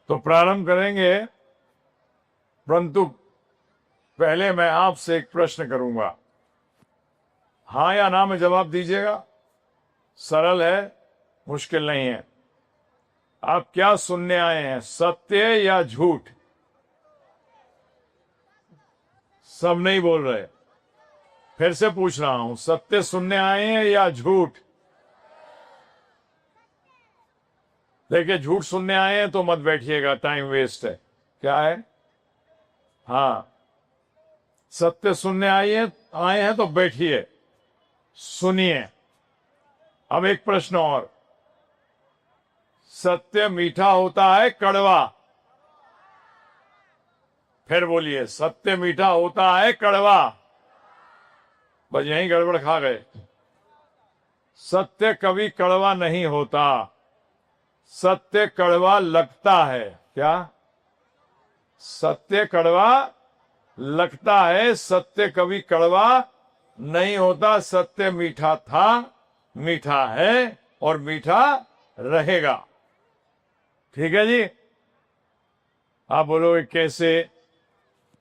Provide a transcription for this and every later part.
तो प्रारंभ करेंगे, परंतु पहले मैं आपसे एक प्रश्न करूंगा, हाँ या ना में जवाब दीजिएगा। सरल है, मुश्किल नहीं है। आप क्या सुनने आए हैं, सत्य या झूठ? सब नहीं बोल रहे। फिर से पूछ रहा हूं, सत्य सुनने आए हैं या झूठ? देखिए, झूठ सुनने आए हैं तो मत बैठिएगा, टाइम वेस्ट है। क्या है? हाँ, सत्य सुनने आए हैं तो बैठिए, सुनिए। अब एक प्रश्न और, सत्य मीठा होता है कड़वा? फिर बोलिए, सत्य मीठा होता है कड़वा? बस यहीं गड़बड़ खा गए। सत्य कभी कड़वा नहीं होता, सत्य कड़वा लगता है। क्या? सत्य कड़वा लगता है, सत्य कभी कड़वा नहीं होता। सत्य मीठा था, मीठा है और मीठा रहेगा। ठीक है जी? आप बोलोगे कैसे?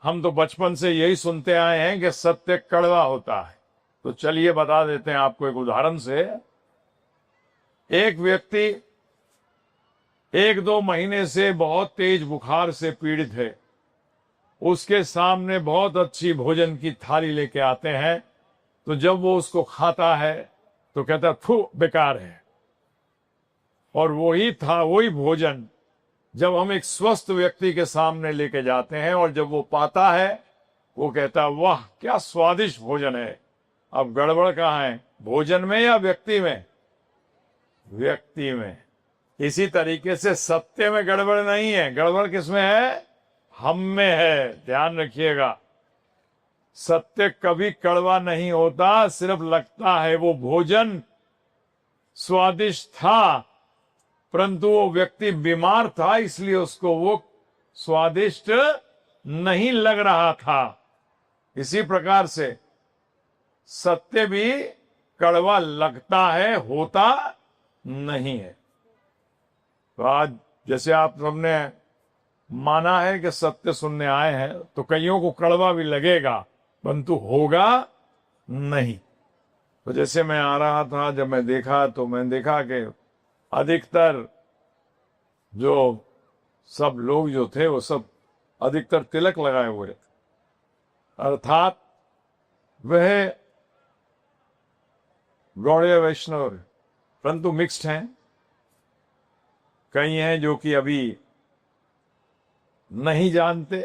हम तो बचपन से यही सुनते आए हैं कि सत्य कड़वा होता है। तो चलिए बता देते हैं आपको एक उदाहरण से। एक व्यक्ति 1-2 महीने से बहुत तेज बुखार से पीड़ित है। उसके सामने बहुत अच्छी भोजन की थाली लेके आते हैं, तो जब वो उसको खाता है तो कहता है फू, बेकार है। और वही भोजन जब हम एक स्वस्थ व्यक्ति के सामने लेके जाते हैं और जब वो पाता है, वो कहता है वाह क्या स्वादिष्ट भोजन है। अब गड़बड़ कहाँ है, भोजन में या व्यक्ति में? व्यक्ति में। इसी तरीके से सत्य में गड़बड़ नहीं है, गड़बड़ किसमें है? हम में है। ध्यान रखिएगा, सत्य कभी कड़वा नहीं होता, सिर्फ लगता है। वो भोजन स्वादिष्ट था, परंतु वो व्यक्ति बीमार था, इसलिए उसको वो स्वादिष्ट नहीं लग रहा था। इसी प्रकार से सत्य भी कड़वा लगता है, होता नहीं है। तो आज जैसे आप सबने माना है कि सत्य सुनने आए हैं, तो कईयों को कड़वा भी लगेगा, परंतु होगा नहीं। तो जैसे मैं आ रहा था, जब मैं देखा तो मैंने देखा कि अधिकतर जो सब लोग जो थे वो सब अधिकतर तिलक लगाए हुए थे, अर्थात वह गौड़ीय वैष्णव, परंतु मिक्स्ड हैं। कई हैं जो कि अभी नहीं जानते,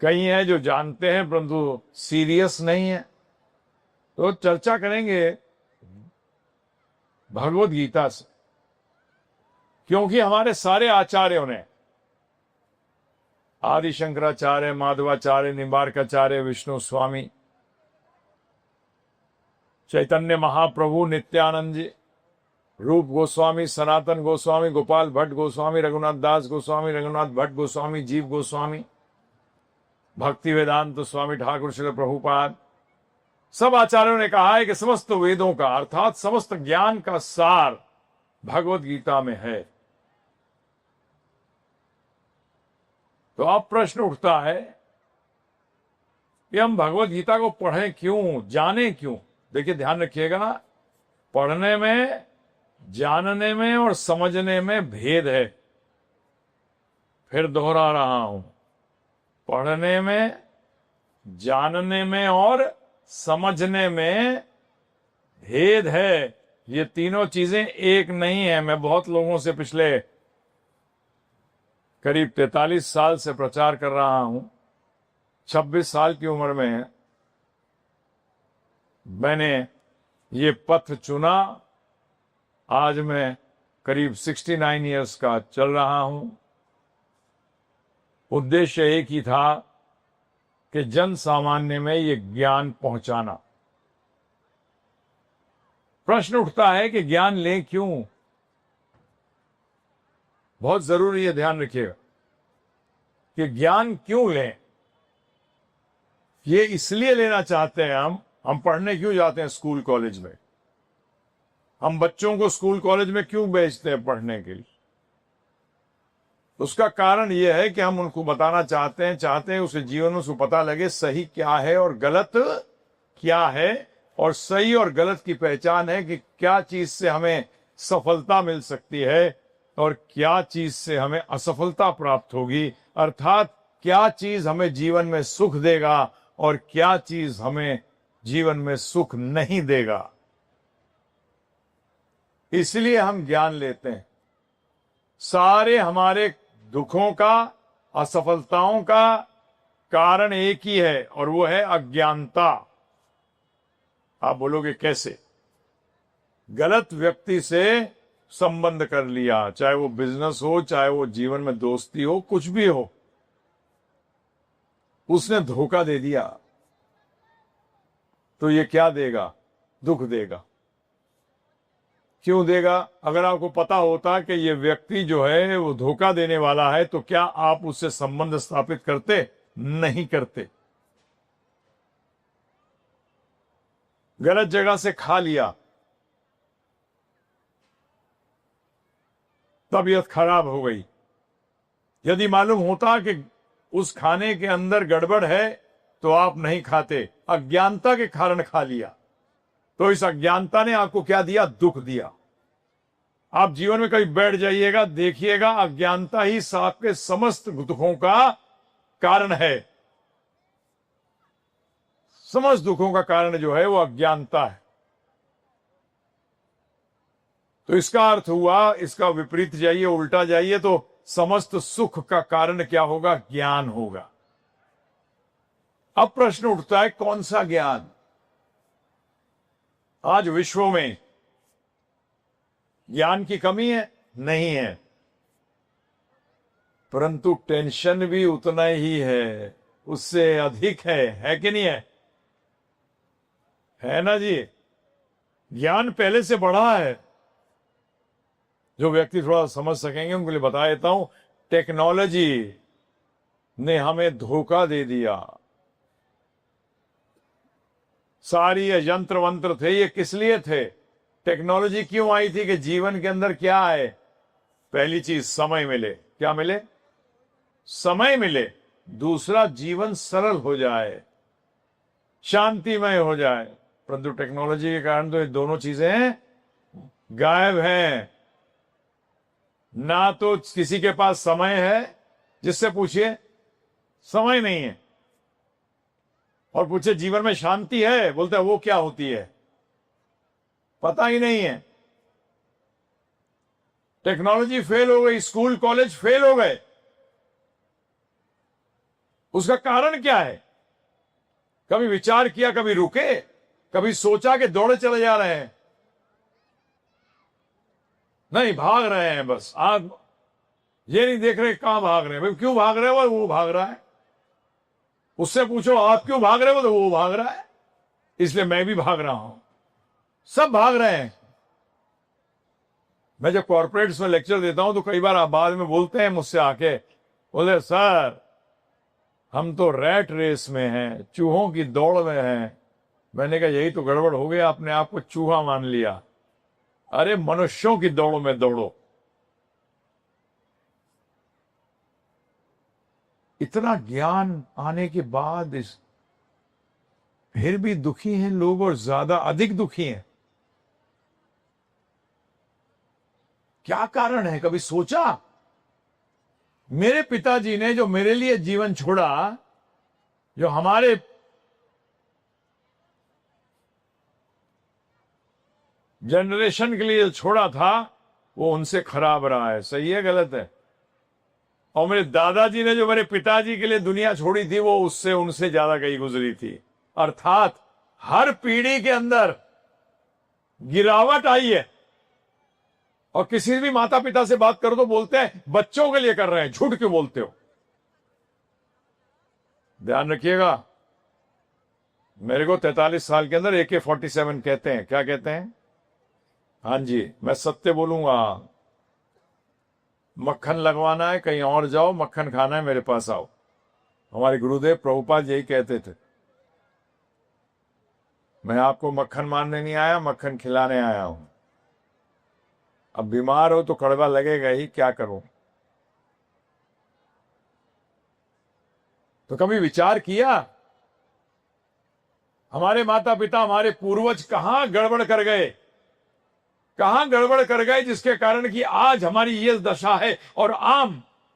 कई हैं जो जानते हैं परंतु सीरियस नहीं है। तो चर्चा करेंगे भगवत गीता से, क्योंकि हमारे सारे आचार्यों ने, आदि शंकराचार्य, माधवाचार्य, निम्बार्काचार्य, विष्णु स्वामी, चैतन्य महाप्रभु, नित्यानंद जी, रूप गोस्वामी, सनातन गोस्वामी, गोपाल भट्ट गोस्वामी, रघुनाथ दास गोस्वामी, रघुनाथ भट्ट गोस्वामी, जीव गोस्वामी, भक्ति वेदांत स्वामी ठाकुर श्रील प्रभुपाद, सब आचार्यों ने कहा है कि समस्त वेदों का अर्थात समस्त ज्ञान का सार भगवत गीता में है। तो अब प्रश्न उठता है कि हम भगवत गीता को पढ़ें क्यों, जानें क्यों? देखिए ध्यान रखिएगा, पढ़ने में, जानने में और समझने में भेद है। फिर दोहरा रहा हूं, पढ़ने में, जानने में और समझने में भेद है। ये तीनों चीजें एक नहीं है। मैं बहुत लोगों से पिछले करीब 43 साल से प्रचार कर रहा हूं। 26 साल की उम्र में मैंने ये पथ चुना। आज मैं करीब 69 इयर्स का चल रहा हूं। उद्देश्य एक ही था कि जन सामान्य में ये ज्ञान पहुंचाना। प्रश्न उठता है कि ज्ञान लें क्यों? बहुत जरूरी है, ध्यान रखिएगा कि ज्ञान क्यों लें। ये इसलिए लेना चाहते हैं हम पढ़ने क्यों जाते हैं स्कूल कॉलेज में? हम बच्चों को स्कूल कॉलेज में क्यों भेजते हैं पढ़ने के लिए? उसका कारण यह है कि हम उनको बताना चाहते हैं उसे जीवन में उसको पता लगे सही क्या है और गलत क्या है, और सही और गलत की पहचान है कि क्या चीज से हमें सफलता मिल सकती है और क्या चीज से हमें असफलता प्राप्त होगी, अर्थात क्या चीज हमें जीवन में सुख देगा और क्या चीज हमें जीवन में सुख नहीं देगा। इसलिए हम ज्ञान लेते हैं। सारे हमारे दुखों का, असफलताओं का कारण एक ही है और वो है अज्ञानता। आप बोलोगे कैसे? गलत व्यक्ति से संबंध कर लिया, चाहे वो बिजनेस हो, चाहे वो जीवन में दोस्ती हो, कुछ भी हो, उसने धोखा दे दिया तो ये क्या देगा? दुख देगा। क्यों देगा? अगर आपको पता होता कि ये व्यक्ति जो है वो धोखा देने वाला है तो क्या आप उससे संबंध स्थापित करते? नहीं करते। गलत जगह से खा लिया, तबीयत खराब हो गई। यदि मालूम होता कि उस खाने के अंदर गड़बड़ है तो आप नहीं खाते, अज्ञानता के कारण खा लिया। तो इस अज्ञानता ने आपको क्या दिया? दुख दिया। आप जीवन में कभी बैठ जाइएगा, देखिएगा अज्ञानता ही आपके समस्त दुखों का कारण है। समस्त दुखों का कारण जो है वो अज्ञानता है। तो इसका अर्थ हुआ, इसका विपरीत जाइए, उल्टा जाइए, तो समस्त सुख का कारण क्या होगा? ज्ञान होगा। अब प्रश्न उठता है कौन सा ज्ञान? आज विश्व में ज्ञान की कमी है? नहीं है, परंतु टेंशन भी उतना ही है, उससे अधिक है कि नहीं है? है ना जी? ज्ञान पहले से बढ़ा है। जो व्यक्ति थोड़ा समझ सकेंगे उनके लिए बता देता हूं, टेक्नोलॉजी ने हमें धोखा दे दिया। सारी ये यंत्र वंत्र थे, ये किस लिए थे? टेक्नोलॉजी क्यों आई थी? कि जीवन के अंदर क्या है? पहली चीज समय मिले। क्या मिले? समय मिले। दूसरा, जीवन सरल हो जाए, शांतिमय हो जाए। परंतु टेक्नोलॉजी के कारण तो ये दोनों चीजें गायब हैं। ना तो किसी के पास समय है, जिससे पूछिए समय नहीं है, और पूछे जीवन में शांति है, बोलते हैं वो क्या होती है, पता ही नहीं है। टेक्नोलॉजी फेल हो गई, स्कूल कॉलेज फेल हो गए। उसका कारण क्या है? कभी विचार किया, कभी रुके, कभी सोचा कि दौड़े चले जा रहे हैं? नहीं, भाग रहे हैं बस। आप ये नहीं देख रहे कहां भाग रहे हैं। भाई क्यों भाग रहे हो? वो भाग रहा है। उससे पूछो आप क्यों भाग रहे हो, तो वो भाग रहा है, इसलिए मैं भी भाग रहा हूं। सब भाग रहे हैं। मैं जब कॉर्पोरेट्स में लेक्चर देता हूं तो कई बार आप बाद में बोलते हैं मुझसे आके, बोले सर हम तो रैट रेस में हैं, चूहों की दौड़ में हैं। मैंने कहा यही तो गड़बड़ हो गया, आपने आपको चूहा मान लिया। अरे मनुष्यों की दौड़ में दौड़ो। इतना ज्ञान आने के बाद फिर भी दुखी हैं लोग, और ज्यादा अधिक दुखी हैं। क्या कारण है? कभी सोचा? मेरे पिताजी ने जो मेरे लिए जीवन छोड़ा, जो हमारे जनरेशन के लिए छोड़ा था, वो उनसे खराब रहा है। सही है गलत है? और मेरे दादाजी ने जो मेरे पिताजी के लिए दुनिया छोड़ी थी, वो उससे उनसे ज्यादा कहीं गुजरी थी। अर्थात हर पीढ़ी के अंदर गिरावट आई है। और किसी भी माता पिता से बात करो तो बोलते हैं बच्चों के लिए कर रहे हैं। झूठ क्यों बोलते हो? ध्यान रखिएगा। मेरे को 43 साल के अंदर AK-47 कहते हैं। क्या कहते हैं? हाँ जी, मैं सत्य बोलूंगा। मक्खन लगवाना है कहीं और जाओ, मक्खन खाना है मेरे पास आओ। हमारे गुरुदेव प्रभुपाद यही कहते थे। मैं आपको मक्खन मारने नहीं आया, मक्खन खिलाने आया हूं। अब बीमार हो तो कड़वा लगेगा ही, क्या करूं? तो कभी विचार किया हमारे माता पिता, हमारे पूर्वज कहां गड़बड़ कर गए, कहां गड़बड़ कर गए जिसके कारण कि आज हमारी ये दशा है। और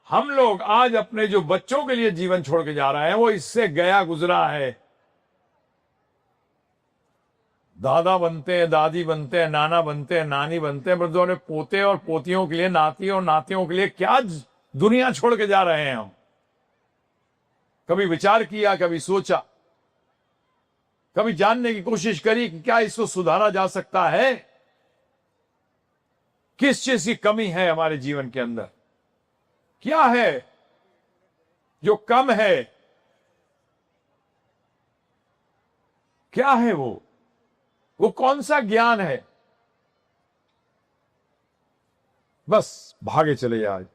हम लोग आज अपने जो बच्चों के लिए जीवन छोड़ के जा रहे हैं वो इससे गया गुजरा है। दादा बनते हैं, दादी बनते हैं, नाना बनते हैं, नानी बनते हैं, पर जो पोते और पोतियों के लिए, नाती और नातियों के लिए क्या दुनिया छोड़ के जा रहे हैं हम। कभी विचार किया, कभी सोचा, कभी जानने की कोशिश करी कि क्या इसको सुधारा जा सकता है? किस चीज की कमी है हमारे जीवन के अंदर? क्या है जो कम है? क्या है वो कौन सा ज्ञान है? बस भागे चले आज।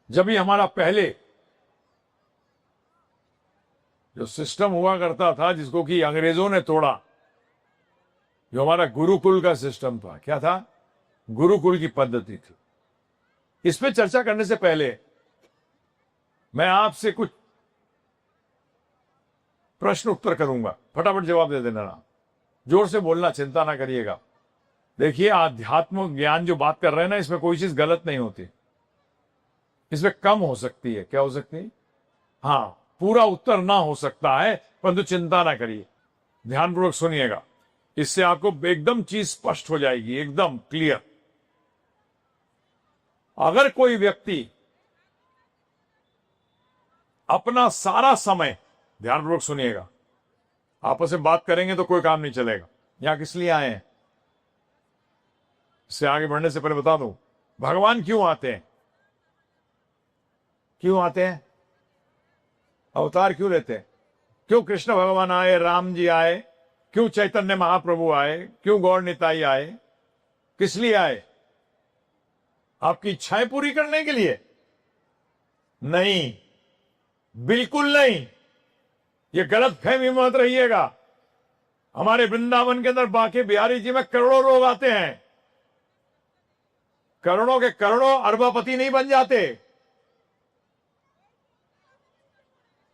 जब भी हमारा पहले जो सिस्टम हुआ करता था, जिसको कि अंग्रेजों ने तोड़ा, जो हमारा गुरुकुल का सिस्टम था, क्या था? गुरुकुल की पद्धति थी। इस पे चर्चा करने से पहले मैं आपसे कुछ प्रश्न उत्तर करूंगा, फटाफट जवाब दे देना ना, जोर से बोलना, चिंता ना करिएगा। देखिए, आध्यात्मिक ज्ञान जो बात कर रहे हैं ना, इसमें कोई चीज गलत नहीं होती, इसमें कम हो सकती है। क्या हो सकती है? हाँ, पूरा उत्तर ना हो सकता है, परंतु चिंता ना करिए, ध्यानपूर्वक सुनिएगा, इससे आपको एकदम चीज स्पष्ट हो जाएगी, एकदम क्लियर। अगर कोई व्यक्ति अपना सारा समय, ध्यानपूर्वक सुनिएगा, आपस में बात करेंगे तो कोई काम नहीं चलेगा। यहां किस लिए आए हैं, इससे आगे बढ़ने से पहले बता दूं, भगवान क्यों आते हैं? क्यों आते हैं? अवतार क्यों लेते हैं? क्यों कृष्ण भगवान आए, राम जी आए, क्यों चैतन्य महाप्रभु आए, क्यों गौर निताई आए? किस लिए आए? आपकी इच्छाएं पूरी करने के लिए? नहीं, बिल्कुल नहीं, ये गलत फहमी मत रहिएगा। हमारे वृंदावन के अंदर बांके बिहारी जी में करोड़ों लोग आते हैं, करोड़ों के करोड़ों अरबपति नहीं बन जाते।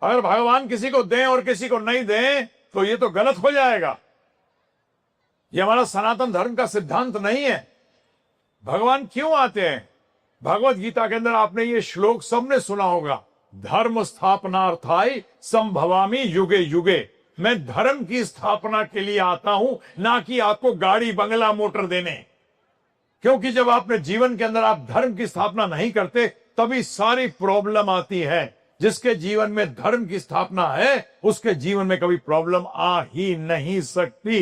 अगर भगवान किसी को दें और किसी को नहीं दें तो ये तो गलत हो जाएगा। ये हमारा सनातन धर्म का सिद्धांत नहीं है। भगवान क्यों आते हैं? भगवत गीता के अंदर आपने ये श्लोक सबने सुना होगा, धर्म स्थापनार्थाय संभवामि युगे युगे। मैं धर्म की स्थापना के लिए आता हूं, ना कि आपको गाड़ी बंगला मोटर देने। क्योंकि जब आपने जीवन के अंदर आप धर्म की स्थापना नहीं करते, तभी सारी प्रॉब्लम आती है। जिसके जीवन में धर्म की स्थापना है, उसके जीवन में कभी प्रॉब्लम आ ही नहीं सकती।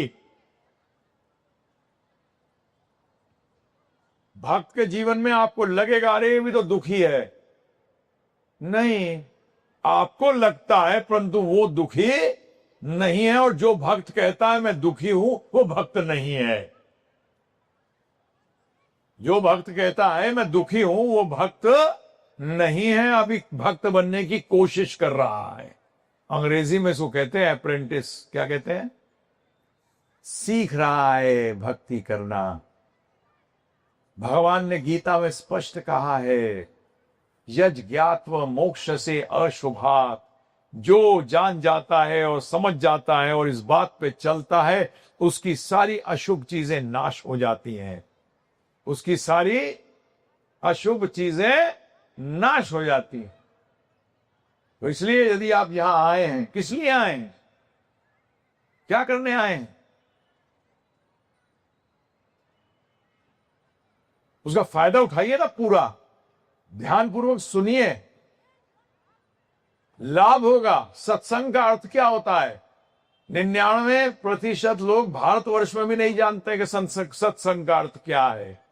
भक्त के जीवन में आपको लगेगा अरे ये भी तो दुखी है, नहीं, आपको लगता है, परंतु वो दुखी नहीं है। और जो भक्त कहता है मैं दुखी हूं, वो भक्त नहीं है। जो भक्त कहता है मैं दुखी हूं, वो भक्त नहीं है, अभी भक्त बनने की कोशिश कर रहा है। अंग्रेजी में इसको कहते हैं अप्रेंटिस। क्या कहते हैं? सीख रहा है भक्ति करना। भगवान ने गीता में स्पष्ट कहा है, यज ज्ञात्व मोक्ष से अशुभात। जो जान जाता है और समझ जाता है और इस बात पे चलता है, उसकी सारी अशुभ चीजें नाश हो जाती हैं, उसकी सारी अशुभ चीजें नाश हो जाती हैं। तो इसलिए यदि आप यहां आए हैं, किस लिए आए हैं? क्या करने आए हैं? उसका फायदा उठाइए ना पूरा, ध्यानपूर्वक सुनिए, लाभ होगा। सत्संग का अर्थ क्या होता है? 99% लोग भारतवर्ष में भी नहीं जानते कि सत्संग का अर्थ क्या है।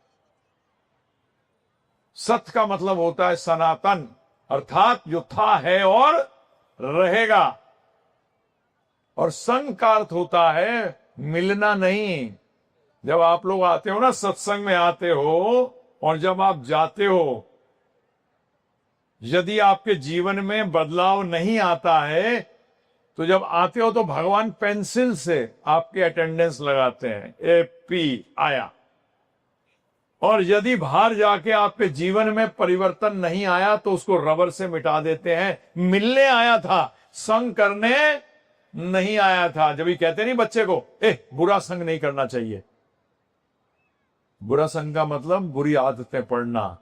सत्य का मतलब होता है सनातन, अर्थात जो था है और रहेगा। और संग का अर्थ होता है मिलना नहीं। जब आप लोग आते हो ना, सत्संग में आते हो, और जब आप जाते हो, यदि आपके जीवन में बदलाव नहीं आता है, तो जब आते हो तो भगवान पेंसिल से आपके अटेंडेंस लगाते हैं, AP आया, और यदि बाहर जाके आपके जीवन में परिवर्तन नहीं आया तो उसको रबर से मिटा देते हैं। मिलने आया था, संग करने नहीं आया था। जब भी कहते नहीं बच्चे को, बुरा संग नहीं करना चाहिए। बुरा संग का मतलब बुरी आदतें पड़ना।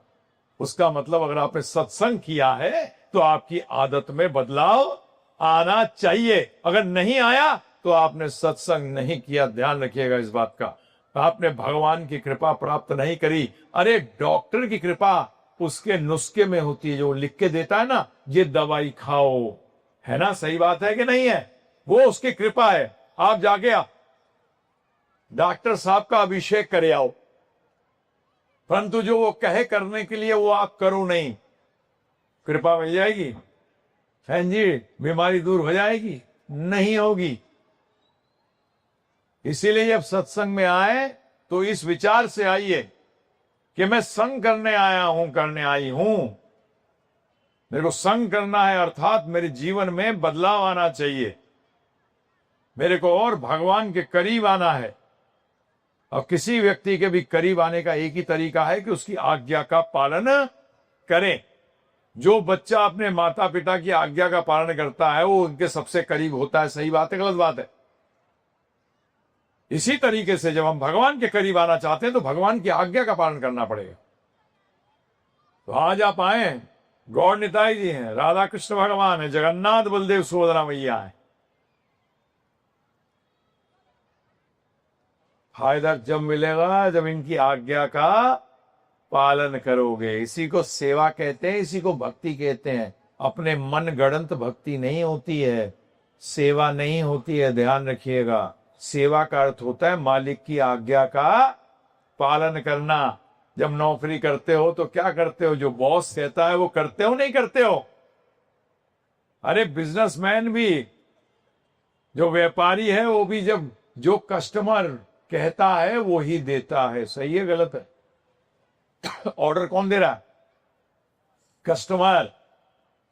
उसका मतलब अगर आपने सत्संग किया है तो आपकी आदत में बदलाव आना चाहिए। अगर नहीं आया तो आपने सत्संग नहीं किया। ध्यान रखिएगा इस बात का। आपने भगवान की कृपा प्राप्त नहीं करी। अरे डॉक्टर की कृपा उसके नुस्खे में होती है, जो लिख के देता है ना, ये दवाई खाओ, है ना? सही बात है कि नहीं है? वो उसकी कृपा है। आप जाके डॉक्टर साहब का अभिषेक करे आओ, परंतु जो वो कहे करने के लिए वो आप करो नहीं, कृपा मिल जाएगी? हैं जी, बीमारी दूर हो जाएगी? नहीं होगी। इसीलिए जब सत्संग में आए तो इस विचार से आइए कि मैं संग करने आया हूं, करने आई हूं। मेरे को संग करना है, अर्थात मेरे जीवन में बदलाव आना चाहिए। मेरे को और भगवान के करीब आना है। और किसी व्यक्ति के भी करीब आने का एक ही तरीका है कि उसकी आज्ञा का पालन करें। जो बच्चा अपने माता पिता की आज्ञा का पालन करता है वो उनके सबसे करीब होता है। सही बात है, गलत बात है? इसी तरीके से जब हम भगवान के करीब आना चाहते हैं तो भगवान की आज्ञा का पालन करना पड़ेगा। तो आज आप आए, गौर निताई जी हैं, राधा कृष्ण भगवान है, जगन्नाथ बलदेव सुभद्रा मैया है। फायदा जब मिलेगा जब इनकी आज्ञा का पालन करोगे। इसी को सेवा कहते हैं, इसी को भक्ति कहते हैं। अपने मन गढ़ंत भक्ति नहीं होती है, सेवा नहीं होती है। ध्यान रखिएगा, सेवा का अर्थ होता है मालिक की आज्ञा का पालन करना। जब नौकरी करते हो तो क्या करते हो? जो बॉस कहता है वो करते हो, नहीं करते हो? अरे बिजनेसमैन भी, जो व्यापारी है वो भी, जब जो कस्टमर कहता है वो ही देता है। सही है, गलत है? ऑर्डर कौन दे रहा है? कस्टमर।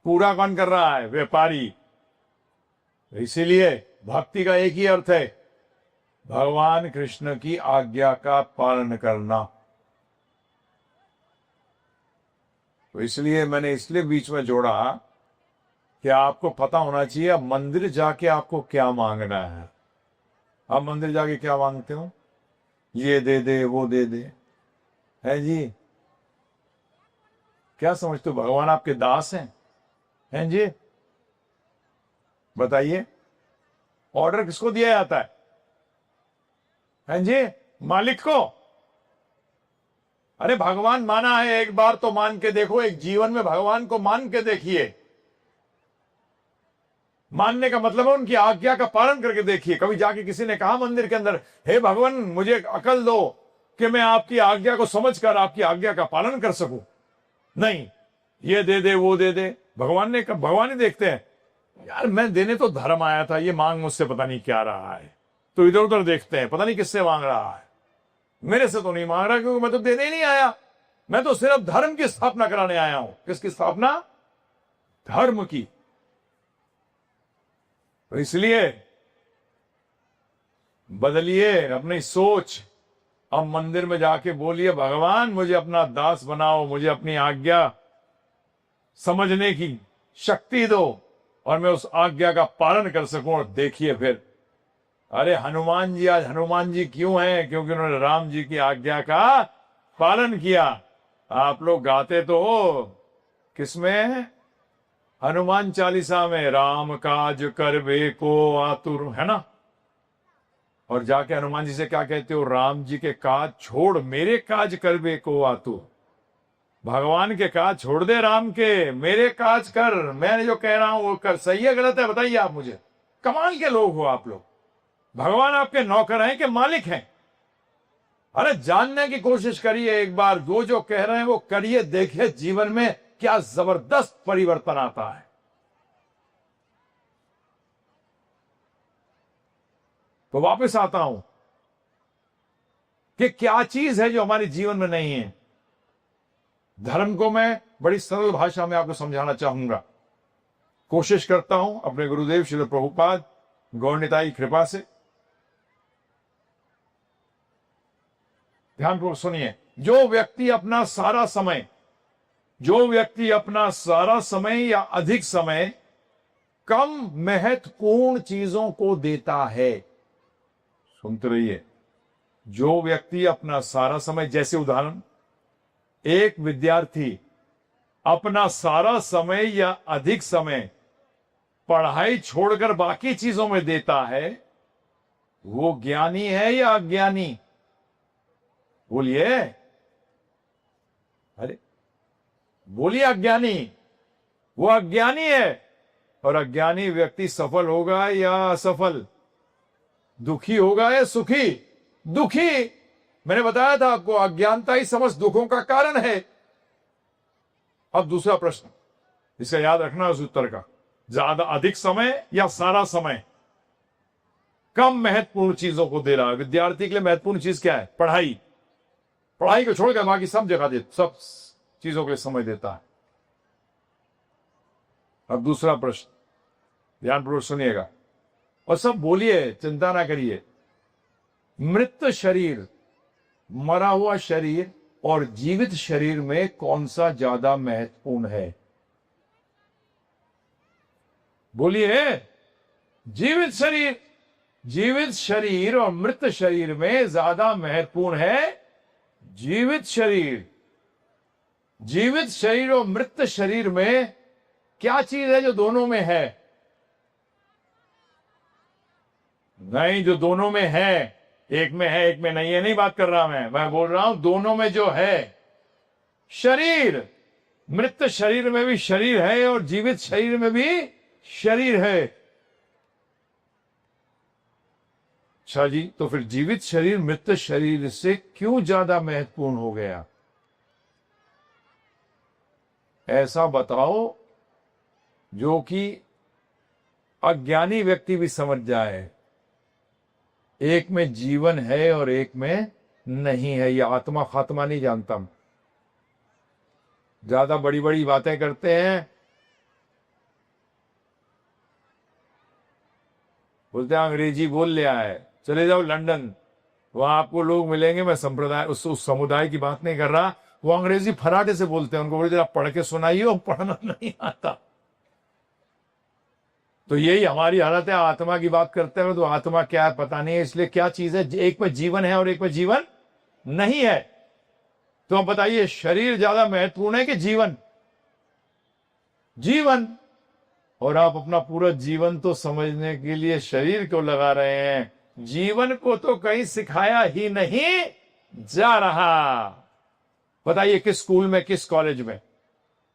पूरा कौन कर रहा है? व्यापारी। इसीलिए भक्ति का एक ही अर्थ है, भगवान कृष्ण की आज्ञा का पालन करना। तो इसलिए मैंने इसलिए बीच में जोड़ा कि आपको पता होना चाहिए अब मंदिर जाके आपको क्या मांगना है। आप मंदिर जाके क्या मांगते हो? ये दे दे, वो दे दे, है जी? क्या समझते हो भगवान आपके दास हैं जी? बताइए, ऑर्डर किसको दिया जाता है जी? मालिक को। अरे भगवान माना है, एक बार तो मान के देखो, एक जीवन में भगवान को मान के देखिए। मानने का मतलब है उनकी आज्ञा का पालन करके देखिए। कभी जाके किसी ने कहा मंदिर के अंदर, हे भगवान मुझे अकल दो कि मैं आपकी आज्ञा को समझकर आपकी आज्ञा का पालन कर सकूं? नहीं, ये दे दे, वो दे दे। भगवान ही देखते हैं, यार मैं देने तो धर्म आया था, ये मांग मुझसे पता नहीं क्या रहा है। तो इधर उधर देखते हैं, पता नहीं किससे मांग रहा है। मेरे से तो नहीं मांग रहा, क्योंकि मैं तो देने ही नहीं आया। मैं तो सिर्फ धर्म की स्थापना कराने आया हूं। किसकी स्थापना? धर्म की। तो इसलिए बदलिए अपनी सोच। अब मंदिर में जाके बोलिए, भगवान मुझे अपना दास बनाओ, मुझे अपनी आज्ञा समझने की शक्ति दो और मैं उस आज्ञा का पालन कर सकूं। और देखिए फिर, अरे हनुमान जी आज हनुमान जी क्यों हैं? क्योंकि उन्होंने राम जी की आज्ञा का पालन किया। आप लोग गाते तो हो, किसमें? हनुमान चालीसा में, राम काज करबे को आतुर, है ना? और जाके हनुमान जी से क्या कहते हो? राम जी के काज छोड़ मेरे काज करबे को आतुर। भगवान के काज छोड़ दे, राम के, मेरे काज कर, मैं जो कह रहा हूं वो कर। सही है, गलत है? बताइए आप मुझे। कमाल के लोग हो आप लोग। भगवान आपके नौकर हैं कि मालिक हैं? अरे जानने की कोशिश करिए एक बार, जो कह रहे हैं वो करिए, देखिए जीवन में क्या जबरदस्त परिवर्तन आता है। तो वापस आता हूं कि क्या चीज है जो हमारे जीवन में नहीं है। धर्म को मैं बड़ी सरल भाषा में आपको समझाना चाहूंगा। कोशिश करता हूं अपने गुरुदेव श्रील प्रभुपाद गौर निताई कृपा से। ध्यानपूर्वक सुनिए। जो व्यक्ति अपना सारा समय या अधिक समय कम महत्वपूर्ण चीजों को देता है। सुनते रहिए, जो व्यक्ति अपना सारा समय, जैसे उदाहरण, एक विद्यार्थी अपना सारा समय या अधिक समय पढ़ाई छोड़कर बाकी चीजों में देता है, वो ज्ञानी है या अज्ञानी? बोलिए, अरे बोलिए, अज्ञानी। वो अज्ञानी है। और अज्ञानी व्यक्ति सफल होगा या असफल? दुखी होगा या सुखी? दुखी। मैंने बताया था आपको, अज्ञानता ही समस्त दुखों का कारण है। अब दूसरा प्रश्न, इसे याद रखना उस उत्तर का। ज्यादा अधिक समय या सारा समय कम महत्वपूर्ण चीजों को दे रहा है। विद्यार्थी के लिए महत्वपूर्ण चीज क्या है? पढ़ाई। पढ़ाई को छोड़कर बाकी सब सब चीजों के लिए समय देता है। अब दूसरा प्रश्न, ध्यानपूर्वक सुनिएगा और सब बोलिए, चिंता ना करिए। मृत शरीर, मरा हुआ शरीर और जीवित शरीर में कौन सा ज्यादा महत्वपूर्ण है? बोलिए। जीवित शरीर और मृत शरीर में ज्यादा महत्वपूर्ण है जीवित शरीर। जीवित शरीर और मृत शरीर में क्या चीज है जो दोनों में है? नहीं, जो दोनों में है, एक में है एक में नहीं है, नहीं बात कर रहा मैं बोल रहा हूं दोनों में जो है शरीर। मृत शरीर में भी शरीर है और जीवित शरीर में भी शरीर है। अच्छा जी, तो फिर जीवित शरीर मृत शरीर से क्यों ज्यादा महत्वपूर्ण हो गया? ऐसा बताओ जो कि अज्ञानी व्यक्ति भी समझ जाए। एक में जीवन है और एक में नहीं है। यह आत्मा खात्मा नहीं जानता। ज्यादा बड़ी बड़ी बातें करते हैं, बोलते हैं अंग्रेजी बोल लिया है, चले जाओ लंदन, वहां आपको लोग मिलेंगे। मैं संप्रदाय उस समुदाय की बात नहीं कर रहा, वो अंग्रेजी फराटे से बोलते हैं। उनको बोलते आप पढ़ के सुनाइए, और पढ़ना नहीं आता। तो यही हमारी हालत है। आत्मा की बात करते हैं तो आत्मा क्या है पता नहीं है। इसलिए क्या चीज है? एक में जीवन है और एक में जीवन नहीं है। तो आप बताइए, शरीर ज्यादा महत्वपूर्ण है कि जीवन? जीवन। और आप अपना पूरा जीवन तो समझने के लिए शरीर को लगा रहे हैं, जीवन को तो कहीं सिखाया ही नहीं जा रहा। बताइए, किस स्कूल में, किस कॉलेज में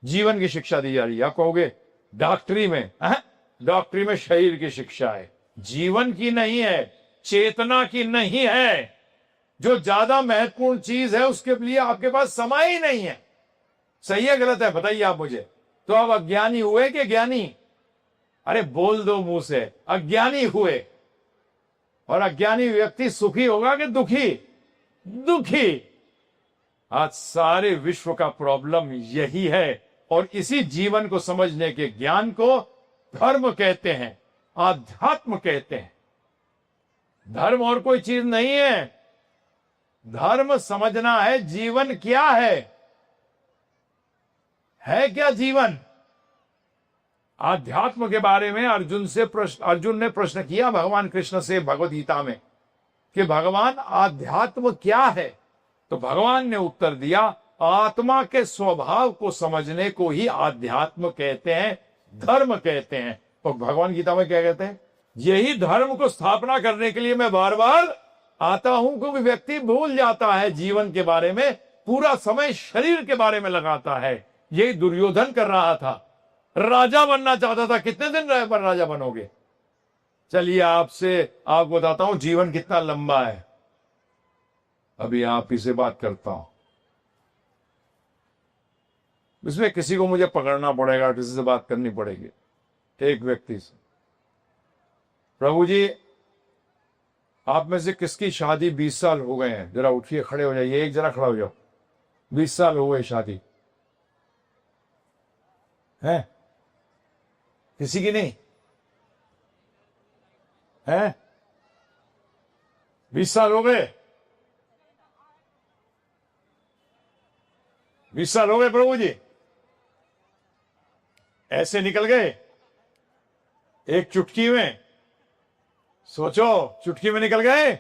जीवन की शिक्षा दी जा रही है? आप कहोगे डॉक्टरी में। डॉक्टरी में शरीर की शिक्षा है, जीवन की नहीं है, चेतना की नहीं है। जो ज्यादा महत्वपूर्ण चीज है उसके लिए आपके पास समय ही नहीं है। सही है गलत है? बताइए आप मुझे। तो आप अज्ञानी हुए कि ज्ञानी? अरे बोल दो मुंह से, अज्ञानी हुए। और अज्ञानी व्यक्ति सुखी होगा कि दुखी? दुखी। आज सारे विश्व का प्रॉब्लम यही है। और इसी जीवन को समझने के ज्ञान को धर्म कहते हैं, आध्यात्म कहते हैं। धर्म और कोई चीज नहीं है। धर्म समझना है जीवन क्या है क्या जीवन? आध्यात्म के बारे में अर्जुन ने प्रश्न किया भगवान कृष्ण से भगवद गीता में कि भगवान आध्यात्म क्या है? तो भगवान ने उत्तर दिया, आत्मा के स्वभाव को समझने को ही आध्यात्म कहते हैं, धर्म कहते हैं। तो भगवान गीता में क्या कहते हैं? यही धर्म को स्थापना करने के लिए मैं बार बार आता हूं, क्योंकि व्यक्ति भूल जाता है जीवन के बारे में, पूरा समय शरीर के बारे में लगाता है। यही दुर्योधन कर रहा था, राजा बनना चाहता था। कितने दिन रहे पर राजा बनोगे? चलिए आपको बताता हूं जीवन कितना लंबा है। अभी आप ही से बात करता हूं, इसमें किसी को मुझे पकड़ना पड़ेगा, किसी से बात करनी पड़ेगी। एक व्यक्ति से, प्रभु जी आप में से किसकी शादी 20 साल हो गए हैं? जरा उठिए, खड़े हो जाइए, एक जरा खड़ा हो जाओ। 20 साल हो गए शादी है? किसी की नहीं है? 20 साल हो गए? 20 साल हो गए प्रभु जी, ऐसे निकल गए एक चुटकी में। सोचो, चुटकी में निकल गए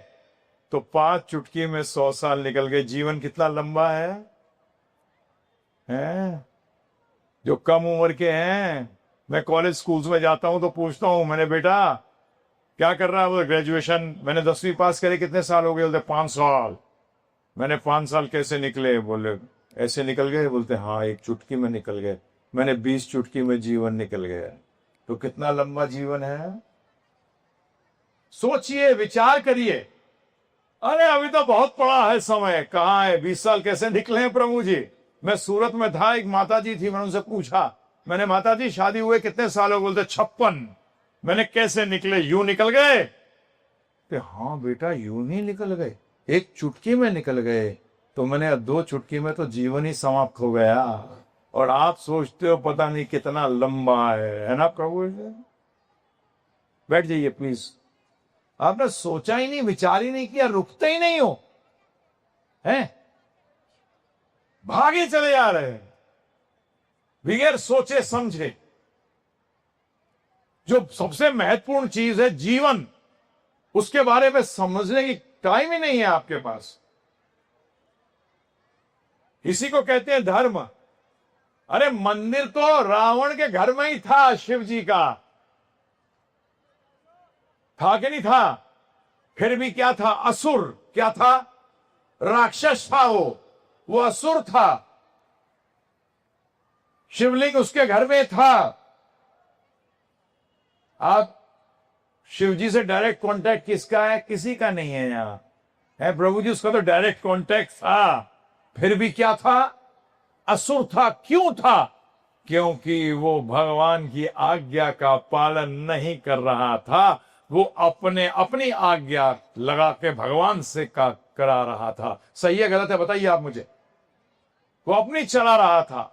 तो 5 चुटकी में 100 साल निकल गए। जीवन कितना लंबा है, हैं? जो कम उम्र के हैं, मैं कॉलेज स्कूल्स में जाता हूं तो पूछता हूं, मैंने बेटा क्या कर रहा है? वो ग्रेजुएशन, मैंने 10वीं पास करे, कितने साल हो गए? बोलते 5 साल। मैंने 5 साल कैसे निकले? बोले ऐसे निकल गए। बोलते हाँ, एक चुटकी में निकल गए। मैंने 20 चुटकी में जीवन निकल गया। तो कितना लंबा जीवन है, सोचिए, विचार करिए। अरे अभी तो बहुत पड़ा है समय, कहाँ है? 20 साल कैसे निकले हैं प्रभु जी? मैं सूरत में था, एक माता जी थी, मैंने उनसे पूछा, मैंने माता जी शादी हुए कितने साल हो? बोलते 56। मैंने कैसे निकले? यूं निकल गए? कि हाँ बेटा, यूं नहीं निकल गए, एक चुटकी में निकल गए। तो मैंने 2 चुटकी में तो जीवन ही समाप्त हो गया। और आप सोचते हो पता नहीं कितना लंबा है ना प्रभु? बैठ जाइए प्लीज। आपने सोचा ही नहीं, विचार ही नहीं किया, रुकते ही नहीं हो, हैं? भागे चले जा रहे हैं बगैर सोचे समझे। जो सबसे महत्वपूर्ण चीज है जीवन, उसके बारे में समझने की टाइम ही नहीं है आपके पास। इसी को कहते हैं धर्म। अरे मंदिर तो रावण के घर में ही था, शिव जी का था कि नहीं था? फिर भी क्या था? असुर। क्या था? राक्षस था वो असुर था। शिवलिंग उसके घर में था। आप शिव जी से डायरेक्ट कांटेक्ट किसका है? किसी का नहीं है यहां, है प्रभु जी, उसका तो डायरेक्ट कांटेक्ट था। फिर भी क्या था? असुर था। क्यों था? क्योंकि वो भगवान की आज्ञा का पालन नहीं कर रहा था। वो अपनी आज्ञा लगा के भगवान से करा रहा था। सही है गलत है बताइए आप मुझे? वो अपनी चला रहा था।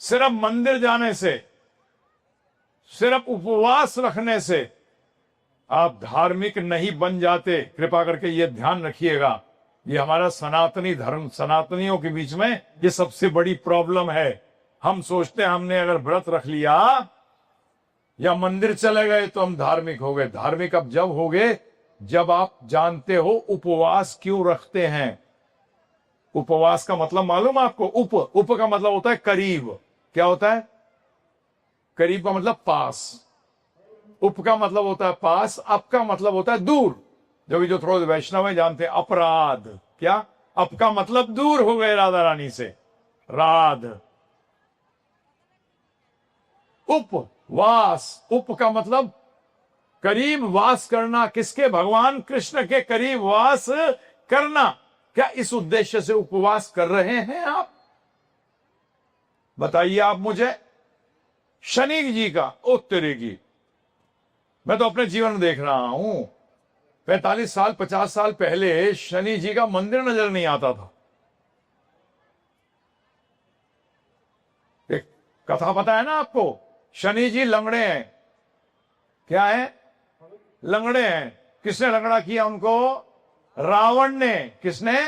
सिर्फ मंदिर जाने से, सिर्फ उपवास रखने से आप धार्मिक नहीं बन जाते। कृपा करके ये ध्यान रखिएगा। ये हमारा सनातनी धर्म, सनातनियों के बीच में ये सबसे बड़ी प्रॉब्लम है। हम सोचते हैं हमने अगर व्रत रख लिया या मंदिर चले गए तो हम धार्मिक हो गए। धार्मिक अब जब हो गए जब आप जानते हो उपवास क्यों रखते हैं। उपवास का मतलब मालूम आपको? उप का मतलब होता है करीब। क्या होता है? करीब का मतलब पास। उप का मतलब होता है पास, अप का मतलब होता है दूर। जो थोड़ा वैष्णव है जानते हैं अपराध। क्या? अप का मतलब दूर हो गए राधा रानी से, राध। उपवास, उप का मतलब करीब वास करना। किसके? भगवान कृष्ण के करीब वास करना। क्या इस उद्देश्य से उपवास कर रहे हैं आप? बताइए आप मुझे। शनि जी का उत्तरे की, मैं तो अपने जीवन में देख रहा हूं, 45 साल 50 साल पहले शनि जी का मंदिर नजर नहीं आता था। एक कथा पता है ना आपको? शनि जी लंगड़े हैं। क्या है? लंगड़े हैं। किसने लंगड़ा किया उनको? रावण ने। किसने?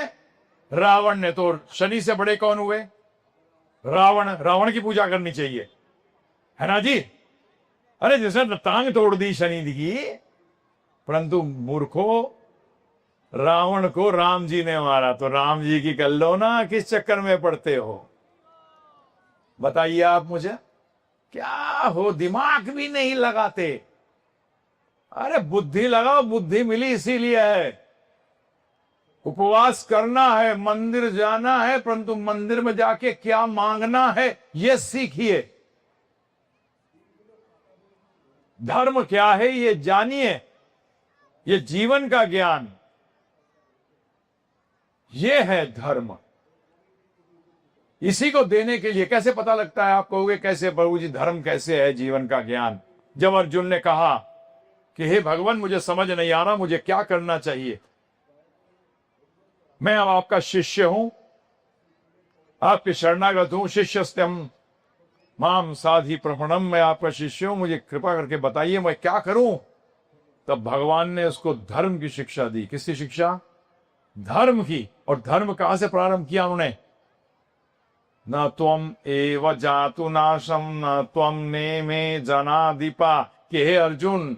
रावण ने। तो शनि से बड़े कौन हुए? रावण। रावण की पूजा करनी चाहिए, है ना जी? अरे जिसने टांग तोड़ दी शनि की, परंतु मूर्खो, रावण को राम जी ने मारा। तो राम जी की कर लो ना, किस चक्कर में पड़ते हो? बताइए आप मुझे। क्या हो, दिमाग भी नहीं लगाते। अरे बुद्धि लगाओ, बुद्धि मिली इसीलिए है। उपवास करना है, मंदिर जाना है, परंतु मंदिर में जाके क्या मांगना है यह सीखिए। धर्म क्या है ये जानिए। ये जीवन का ज्ञान, ये है धर्म। इसी को देने के लिए कैसे पता लगता है? आप कहोगे कैसे प्रभु जी, धर्म कैसे है जीवन का ज्ञान? जब अर्जुन ने कहा कि हे भगवान, मुझे समझ नहीं आ रहा, मुझे क्या करना चाहिए? मैं अब आपका शिष्य हूं, आपके शरणागत हूं। शिष्यस्त्यम माम साधि प्रपणम, मैं आपका शिष्य हूं, मुझे कृपा करके बताइए मैं क्या करूं? तब भगवान ने उसको धर्म की शिक्षा दी। किसकी शिक्षा? धर्म की। और धर्म कहां से प्रारंभ किया उन्होंने? न त्वम एव जातु नाशम न त्वम नेमे जनाधिपा। कि हे अर्जुन,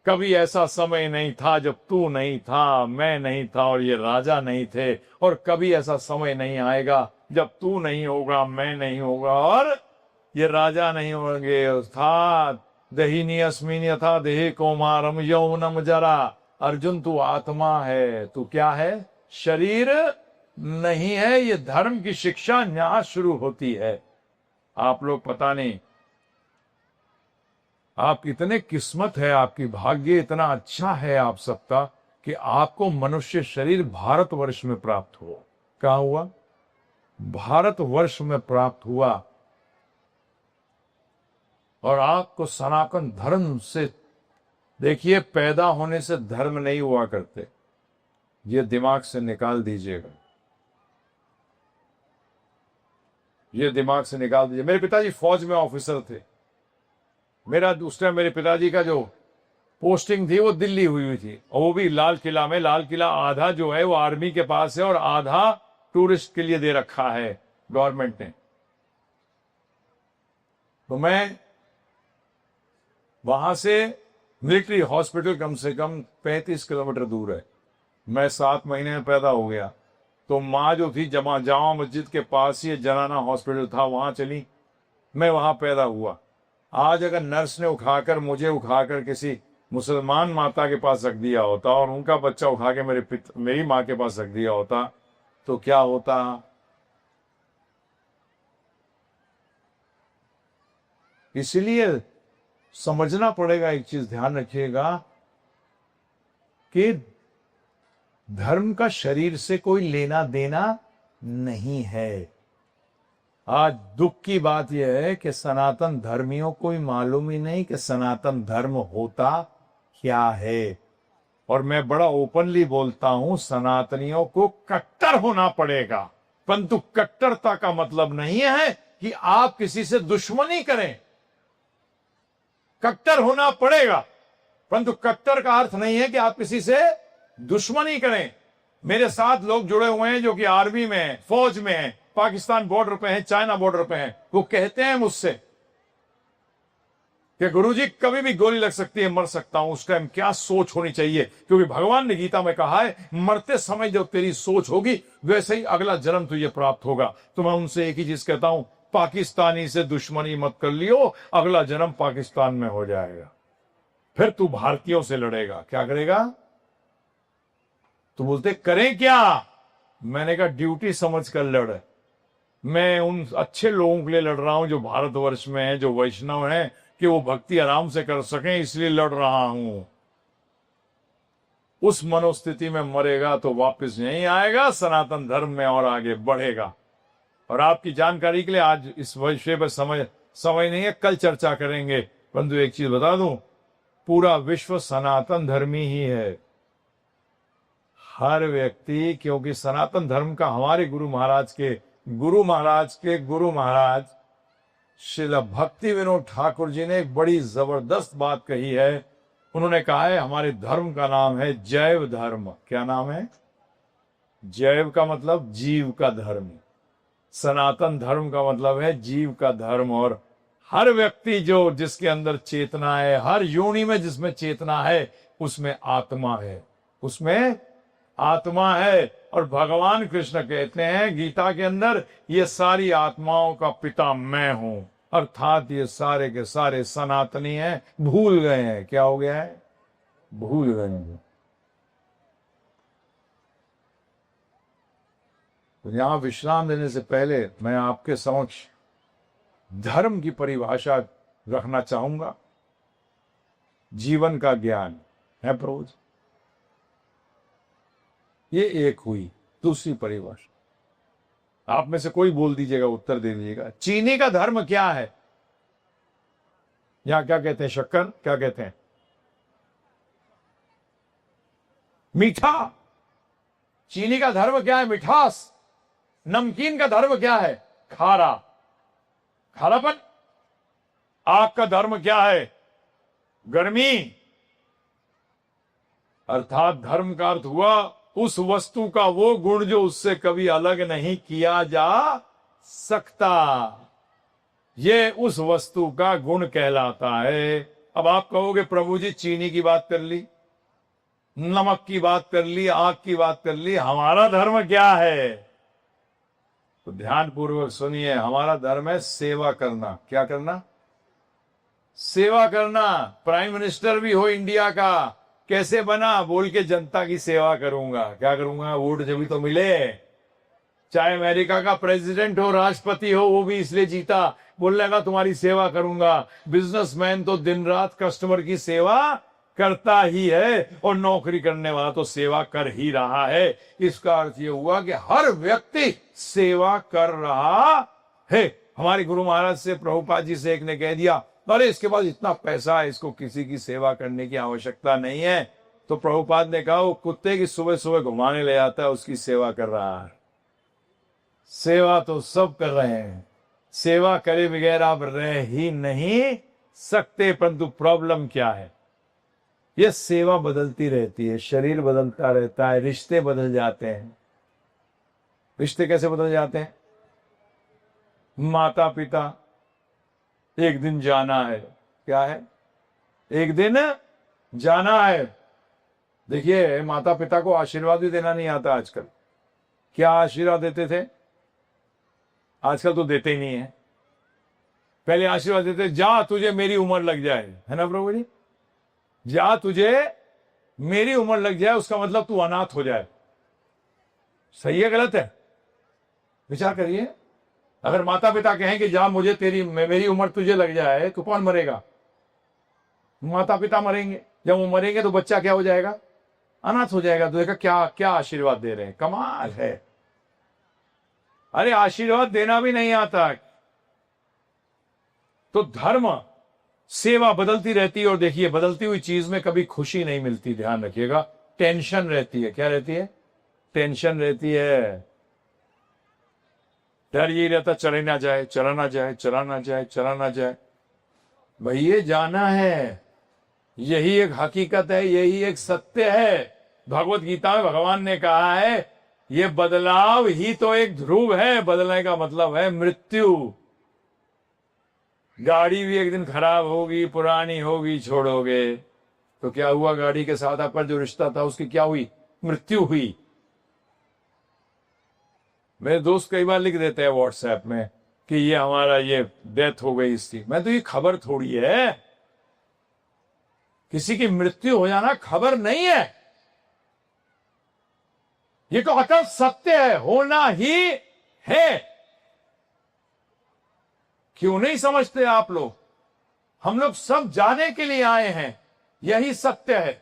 कभी ऐसा समय नहीं था जब तू नहीं था, मैं नहीं था और ये राजा नहीं थे, और कभी ऐसा समय नहीं आएगा जब तू नहीं होगा, मैं नहीं होगा और ये राजा नहीं होंगे। अर्थात दहीनी अस्मिन यथा देहे कौमारम यौवनम जरा। अर्जुन, तू आत्मा है। तू क्या है? शरीर नहीं है। ये धर्म की शिक्षा यहां शुरू होती है। आप लोग पता नहीं, आप इतने किस्मत है, आपकी भाग्य इतना अच्छा है आप सबका कि आपको मनुष्य शरीर भारतवर्ष में प्राप्त हुआ। कहाँ हुआ? भारतवर्ष में प्राप्त हुआ। और आपको सनातन धर्म से, देखिए, पैदा होने से धर्म नहीं हुआ करते, ये दिमाग से निकाल दीजिएगा, ये दिमाग से निकाल दीजिए। मेरे पिताजी फौज में ऑफिसर थे। मेरा उस टाइम मेरे पिताजी का जो पोस्टिंग थी वो दिल्ली हुई थी, और वो भी लाल किला में। लाल किला आधा जो है वो आर्मी के पास है और आधा टूरिस्ट के लिए दे रखा है गवर्नमेंट ने। तो मैं वहां से मिलिट्री हॉस्पिटल कम से कम 35 किलोमीटर दूर है। मैं 7 महीने में पैदा हो गया। तो माँ जो थी जामा मस्जिद के पास ही जनाना हॉस्पिटल था, वहां चली, मैं वहां पैदा हुआ। आज अगर नर्स ने उठाकर मुझे उठाकर किसी मुसलमान माता के पास रख दिया होता और उनका बच्चा उठा के मेरी माँ के पास रख दिया होता तो क्या होता? इसलिए समझना पड़ेगा, एक चीज ध्यान रखिएगा कि धर्म का शरीर से कोई लेना देना नहीं है। आज दुख की बात यह है कि सनातन धर्मियों को ही मालूम ही नहीं कि सनातन धर्म होता क्या है। और मैं बड़ा ओपनली बोलता हूं, सनातनियों को कट्टर होना पड़ेगा, परंतु कट्टरता का मतलब नहीं है कि आप किसी से दुश्मनी करें। कट्टर होना पड़ेगा, परंतु कट्टर का अर्थ नहीं है कि आप किसी से दुश्मनी करें। मेरे साथ लोग जुड़े हुए हैं जो कि आर्मी में हैं, फौज में हैं, पाकिस्तान बॉर्डर पे हैं, चाइना बॉर्डर पे हैं। वो कहते हैं मुझसे कि गुरुजी कभी भी गोली लग सकती है, मर सकता हूं। उस टाइम क्या सोच होनी चाहिए? क्योंकि भगवान ने गीता में कहा है, मरते समय जो तेरी सोच होगी वैसे ही अगला जन्म तुझे प्राप्त होगा। तो मैं उनसे एक ही चीज कहता हूं, पाकिस्तानी से दुश्मनी मत कर लियो, अगला जन्म पाकिस्तान में हो जाएगा, फिर तू भारतीयों से लड़ेगा। क्या करेगा? तो बोलते करें क्या? मैंने कहा ड्यूटी समझ कर लड़। मैं उन अच्छे लोगों के लिए लड़ रहा हूं जो भारतवर्ष में हैं, जो वैष्णव हैं, कि वो भक्ति आराम से कर सकें, इसलिए लड़ रहा हूं। उस मनोस्थिति में मरेगा तो वापस नहीं आएगा, सनातन धर्म में और आगे बढ़ेगा। और आपकी जानकारी के लिए, आज इस विषय पर समय नहीं है, कल चर्चा करेंगे, परंतु एक चीज बता दूं, पूरा विश्व सनातन धर्मी ही है। हर व्यक्ति, क्योंकि सनातन धर्म का हमारे गुरु महाराज श्रील भक्ति विनोद ठाकुर जी ने एक बड़ी जबरदस्त बात कही है। उन्होंने कहा है, हमारे धर्म का नाम है जैव धर्म। क्या नाम है? जैव का मतलब जीव का धर्म, सनातन धर्म का मतलब है जीव का धर्म। और हर व्यक्ति जिसके अंदर चेतना है, हर योनि में जिसमें चेतना है, उसमें आत्मा है, उसमें आत्मा है। और भगवान कृष्ण कहते हैं गीता के अंदर, ये सारी आत्माओं का पिता मैं हूं। अर्थात ये सारे के सारे सनातनी हैं, भूल गए हैं। क्या हो गया है? भूल गए हैं। तो यहां विश्राम देने से पहले मैं आपके समक्ष धर्म की परिभाषा रखना चाहूंगा। जीवन का ज्ञान है प्रभु। ये एक हुई। दूसरी परिभाषा आप में से कोई बोल दीजिएगा, उत्तर दे दीजिएगा। चीनी का धर्म क्या है? यहां क्या कहते हैं? शक्कर। क्या कहते हैं? मीठा। चीनी का धर्म क्या है? मिठास। नमकीन का धर्म क्या है? खारा, खारापन। आग का धर्म क्या है? गर्मी। अर्थात धर्म का अर्थ हुआ उस वस्तु का वो गुण जो उससे कभी अलग नहीं किया जा सकता। ये उस वस्तु का गुण कहलाता है। अब आप कहोगे प्रभु जी चीनी की बात कर ली, नमक की बात कर ली, आग की बात कर ली, हमारा धर्म क्या है? तो ध्यान पूर्वक सुनिए, हमारा धर्म है सेवा करना। क्या करना? सेवा करना। प्राइम मिनिस्टर भी हो इंडिया का, कैसे बना? बोल के जनता की सेवा करूंगा। क्या करूंगा? वोट जब भी तो मिले। चाहे अमेरिका का प्रेसिडेंट हो, राष्ट्रपति हो, वो भी इसलिए जीता, बोलने का तुम्हारी सेवा करूंगा। बिजनेसमैन तो दिन रात कस्टमर की सेवा करता ही है, और नौकरी करने वाला तो सेवा कर ही रहा है। इसका अर्थ यह हुआ कि हर व्यक्ति सेवा कर रहा है। हमारे गुरु महाराज से, प्रभुपाद जी से एक ने कह दिया, अरे इसके पास इतना पैसा है, इसको किसी की सेवा करने की आवश्यकता नहीं है। तो प्रभुपाद ने कहा, वो कुत्ते की सुबह सुबह घुमाने ले जाता है, उसकी सेवा कर रहा है। सेवा तो सब कर रहे हैं, सेवा करे बगैर आप रह ही नहीं सकते। परंतु प्रॉब्लम क्या है? यह सेवा बदलती रहती है, शरीर बदलता रहता है, रिश्ते बदल जाते हैं। रिश्ते कैसे बदल जाते हैं? माता पिता, एक दिन जाना है। क्या है? एक दिन जाना है। देखिए, माता पिता को आशीर्वाद भी देना नहीं आता आजकल। क्या आशीर्वाद देते थे? आजकल तो देते ही नहीं है। पहले आशीर्वाद देते, जा तुझे मेरी उम्र लग जाए, है ना प्रभु जी? जा तुझे मेरी उम्र लग जाए, उसका मतलब तू अनाथ हो जाए। सही है गलत है? विचार करिए। अगर माता पिता कहें कि जा मुझे मेरी उम्र तुझे लग जाए, तो कौन मरेगा? माता पिता मरेंगे। जब वो मरेंगे तो बच्चा क्या हो जाएगा? अनाथ हो जाएगा। तो देखा क्या क्या आशीर्वाद दे रहे हैं। कमाल है। अरे आशीर्वाद देना भी नहीं आता। तो धर्म, सेवा बदलती रहती है। और देखिए, बदलती हुई चीज में कभी खुशी नहीं मिलती, ध्यान रखिएगा। टेंशन रहती है। क्या रहती है? टेंशन रहती है। डर यही रहता, चले ना जाए, चला ना जाए, चला ना जाए, चला ना जाए। भाई ये जाना है, यही एक हकीकत है, यही एक सत्य है। भगवत गीता में भगवान ने कहा है, ये बदलाव ही तो एक ध्रुव है। बदलने का मतलब है मृत्यु। गाड़ी भी एक दिन खराब होगी, पुरानी होगी, छोड़ोगे। तो क्या हुआ? गाड़ी के साथ आपका जो रिश्ता था, उसकी क्या हुई? मृत्यु हुई। मेरे दोस्त कई बार लिख देते हैं व्हाट्सएप में कि ये हमारा ये डेथ हो गई इसकी। मैं तो, ये खबर थोड़ी है। किसी की मृत्यु हो जाना खबर नहीं है, ये तो अटल सत्य है, होना ही है। क्यों नहीं समझते आप लोग? हम लोग सब जाने के लिए आए हैं, यही सत्य है।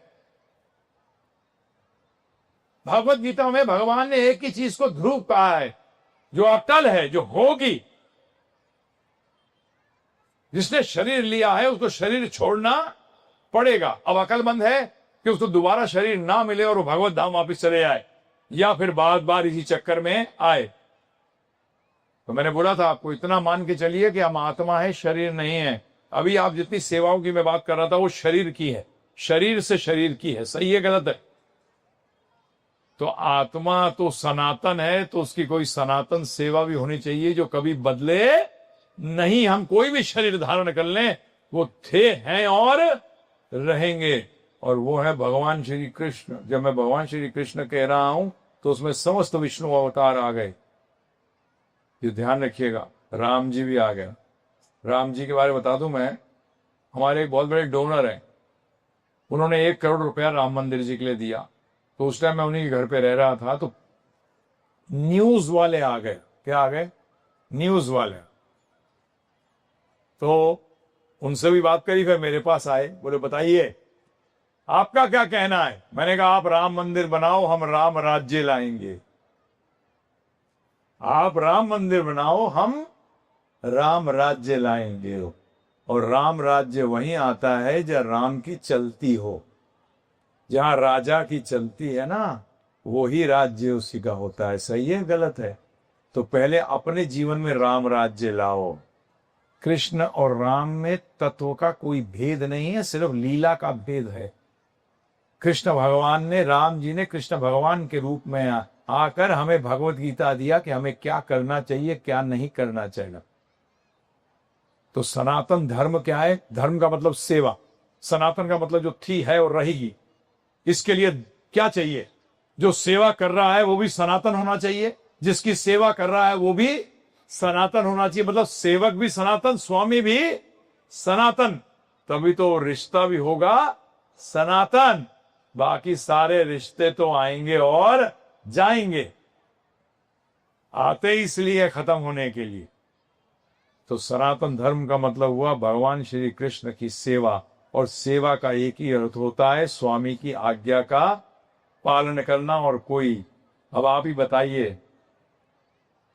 भगवत गीता में भगवान ने एक ही चीज को ध्रुव कहा है, जो अटल है, जो होगी। जिसने शरीर लिया है उसको शरीर छोड़ना पड़ेगा। अब अकलमंद है कि उसको दोबारा शरीर ना मिले और वो भगवत धाम वापिस चले आए, या फिर बार बार इसी चक्कर में आए। तो मैंने बोला था आपको, इतना मान के चलिए कि हम आत्मा है, शरीर नहीं है। अभी आप जितनी सेवाओं की मैं बात कर रहा था, वो शरीर की है, शरीर से शरीर की है। सही है गलत है? तो आत्मा तो सनातन है, तो उसकी कोई सनातन सेवा भी होनी चाहिए जो कभी बदले नहीं। हम कोई भी शरीर धारण कर लें, वो थे, हैं और रहेंगे। और वो है भगवान श्री कृष्ण। जब मैं भगवान श्री कृष्ण कह रहा हूं, तो उसमें समस्त विष्णु अवतार आ गए। ये ध्यान रखिएगा। राम जी भी आ गए। राम जी के बारे में बता दूं मैं, हमारे एक बहुत बड़े डोनर हैं, उन्होंने 1 करोड़ रुपया राम मंदिर जी के लिए दिया। तो उस टाइम मैं उन्हीं के घर पे रह रहा था, तो न्यूज वाले आ गए। क्या आ गए? न्यूज वाले। तो उनसे भी बात करी, फिर मेरे पास आए, बोले बताइए आपका क्या कहना है। मैंने कहा आप राम मंदिर बनाओ, हम राम राज्य लाएंगे। आप राम मंदिर बनाओ, हम राम राज्य लाएंगे। और राम राज्य वहीं आता है जहां राम की चलती हो। जहां राजा की चलती है ना, वो ही राज्य उसी का होता है। सही है गलत है? तो पहले अपने जीवन में राम राज्य लाओ। कृष्ण और राम में तत्व का कोई भेद नहीं है, सिर्फ लीला का भेद है। कृष्ण भगवान ने, राम जी ने कृष्ण भगवान के रूप में आकर हमें भगवत गीता दिया कि हमें क्या करना चाहिए, क्या नहीं करना चाहिए। तो सनातन धर्म क्या है? धर्म का मतलब सेवा। सनातन का मतलब जो थी, है और रहेगी। इसके लिए क्या चाहिए? जो सेवा कर रहा है वो भी सनातन होना चाहिए, जिसकी सेवा कर रहा है वो भी सनातन होना चाहिए। मतलब सेवक भी सनातन, स्वामी भी सनातन, तभी तो रिश्ता भी होगा सनातन। बाकी सारे रिश्ते तो आएंगे और जाएंगे, आते इसलिए खत्म होने के लिए। तो सनातन धर्म का मतलब हुआ भगवान श्री कृष्ण की सेवा, और सेवा का एक ही अर्थ होता है स्वामी की आज्ञा का पालन करना और कोई। अब आप ही बताइए,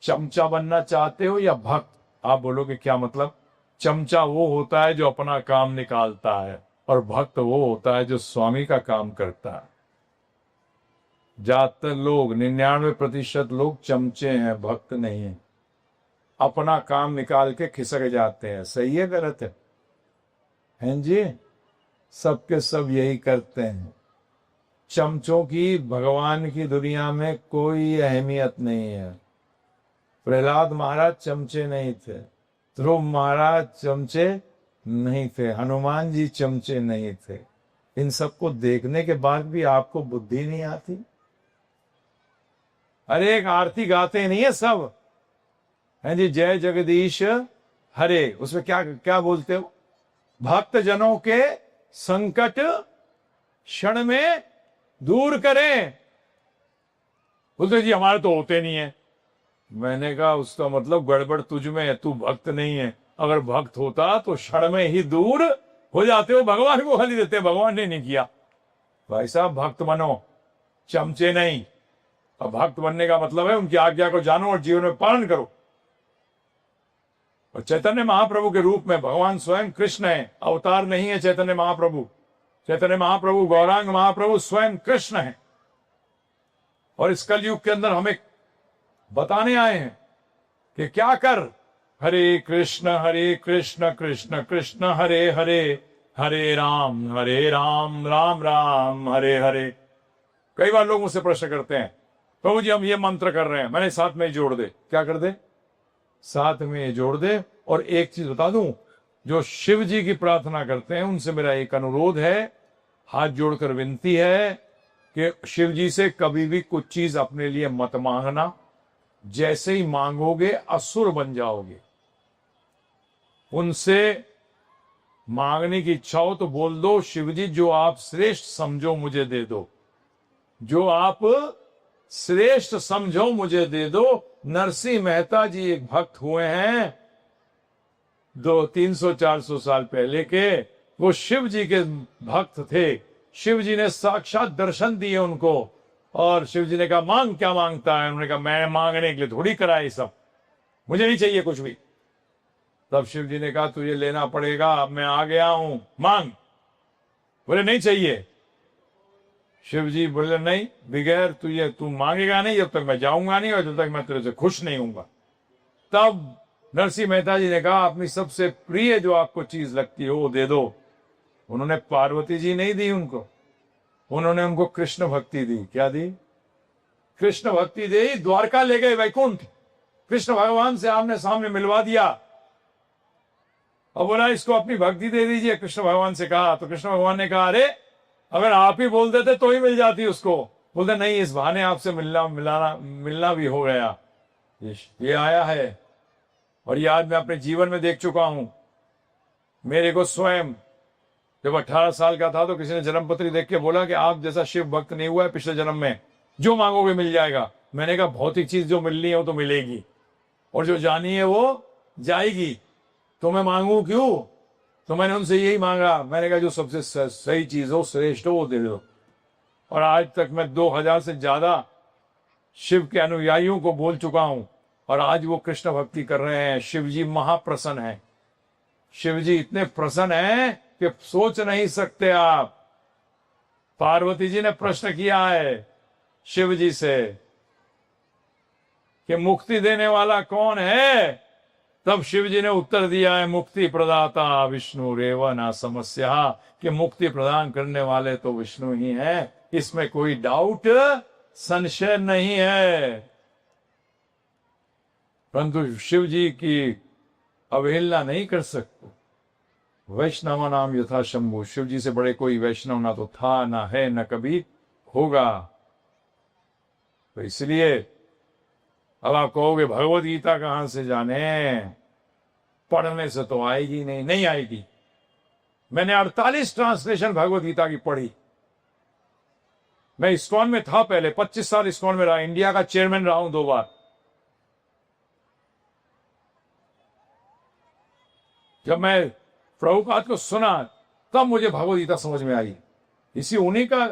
चमचा बनना चाहते हो या भक्त? आप बोलोगे क्या मतलब? चमचा वो होता है जो अपना काम निकालता है, और भक्त वो होता है जो स्वामी का काम करता है। ज्यादातर लोग, 99% लोग चमचे हैं, भक्त नहीं है। अपना काम निकाल के खिसक जाते हैं। सही है गलत है? हैं जी? सबके सब यही करते हैं। चमचों की भगवान की दुनिया में कोई अहमियत नहीं है। प्रहलाद महाराज चमचे नहीं थे, ध्रुव महाराज चमचे नहीं थे, हनुमान जी चमचे नहीं थे। इन सबको देखने के बाद भी आपको बुद्धि नहीं आती? अरे एक आरती गाते नहीं है सब, हैं जी, जय जगदीश हरे। उसमें क्या क्या बोलते हो? भक्त जनों के संकट क्षण में दूर करें। बोलते जी हमारे तो होते नहीं है। मैंने कहा उसका मतलब गड़बड़ तुझ में है, तू भक्त नहीं है। अगर भक्त होता तो क्षण में ही दूर हो जाते हो, भगवान को गाली देते, भगवान ने नहीं किया। भाई साहब भक्त बनो, चमचे नहीं। अब भक्त बनने का मतलब है उनकी आज्ञा को जानो और जीवन में पालन करो। और चैतन्य महाप्रभु के रूप में भगवान स्वयं कृष्ण है, अवतार नहीं है चैतन्य महाप्रभु। चैतन्य महाप्रभु, गौरांग महाप्रभु स्वयं कृष्ण है। और इस कलयुग के अंदर हमें बताने आए हैं कि क्या कर। हरे कृष्ण कृष्ण कृष्ण हरे हरे, हरे राम राम राम हरे हरे। कई बार लोग मुझसे प्रश्न करते हैं, प्रभु जी हम ये मंत्र कर रहे हैं, मैंने साथ में जोड़ दे। क्या कर दे? साथ में जोड़ दे। और एक चीज बता दूं, जो शिव जी की प्रार्थना करते हैं उनसे मेरा एक अनुरोध है, हाथ जोड़कर विनती है कि शिव जी से कभी भी कुछ चीज अपने लिए मत मांगना। जैसे ही मांगोगे असुर बन जाओगे। उनसे मांगने की इच्छा हो तो बोल दो, शिव जी जो आप श्रेष्ठ समझो मुझे दे दो, जो आप श्रेष्ठ समझो मुझे दे दो। नरसिंह मेहता जी एक भक्त हुए हैं 300-400 साल पहले के, वो शिव जी के भक्त थे। शिव जी ने साक्षात दर्शन दिए उनको, और शिव जी ने कहा मांग, क्या मांगता है? उन्होंने कहा मैं मांगने के लिए थोड़ी करा ये सब, मुझे नहीं चाहिए कुछ भी। तब शिव जी ने कहा तुझे लेना पड़ेगा, अब मैं आ गया हूं, मांग। बोले नहीं चाहिए। शिव जी बोले नहीं, बगैर तुझे, तू मांगेगा नहीं जब तक मैं जाऊंगा नहीं, और जब तक मैं तेरे से खुश नहीं हूंगा। तब नरसिंह मेहता जी ने कहा अपनी सबसे प्रिय जो आपको चीज लगती है वो दे दो। उन्होंने पार्वती जी नहीं दी उनको, उन्होंने उनको कृष्ण भक्ति दी। क्या दी? कृष्ण भक्ति दी। द्वारका ले गए वैकुंठ, कृष्ण भगवान से आमने सामने मिलवा दिया। अब बोला इसको अपनी भक्ति दे दीजिए, कृष्ण भगवान से कहा। तो कृष्ण भगवान ने कहा अरे अगर आप ही बोल देते तो ही मिल जाती उसको। बोलते नहीं, इस बहाने आपसे मिलना भी हो गया। ये आया है, और ये आज मैं अपने जीवन में देख चुका हूं। मेरे को स्वयं जब 18 साल का था तो किसी ने जन्मपत्री देख के बोला कि आप जैसा शिव भक्त नहीं हुआ है पिछले जन्म में, जो मांगोगे मिल जाएगा। मैंने कहा भौतिक चीज जो मिलनी है वो तो मिलेगी, और जो जानी है वो जाएगी, तो मैं मांगू क्यों? तो मैंने उनसे यही मांगा। मैंने कहा जो सबसे सही चीज हो, श्रेष्ठ हो, वो दे दो। और आज तक मैं 2000 से ज्यादा शिव के अनुयायियों को बोल चुका हूं, और आज वो कृष्ण भक्ति कर रहे हैं। शिव जी महाप्रसन्न है। शिव जी इतने प्रसन्न हैं कि सोच नहीं सकते आप। पार्वती जी ने प्रश्न किया है शिव जी से कि मुक्ति देने वाला कौन है? तब शिव जी ने उत्तर दिया है मुक्ति प्रदाता विष्णु रेव ना समस्या, कि मुक्ति प्रदान करने वाले तो विष्णु ही हैं, इसमें कोई डाउट संशय नहीं है, परंतु शिव जी की अवहेलना नहीं कर सकते। वैष्णव नाम यथा शंभु, शिव जी से बड़े कोई वैष्णव ना तो था, ना है, ना कभी होगा। तो इसलिए अब आप कहोगे भगवत गीता कहां से जाने, पढ़ने से तो आएगी नहीं, नहीं आएगी। मैंने 48 ट्रांसलेशन भगवत गीता की पढ़ी। मैं इस्कॉन में था पहले, 25 साल इस्कॉन में रहा, इंडिया का चेयरमैन रहा हूं 2 बार। जब मैं प्रभुपाद को सुना तब मुझे भगवत गीता समझ में आई। इसी उन्हीं का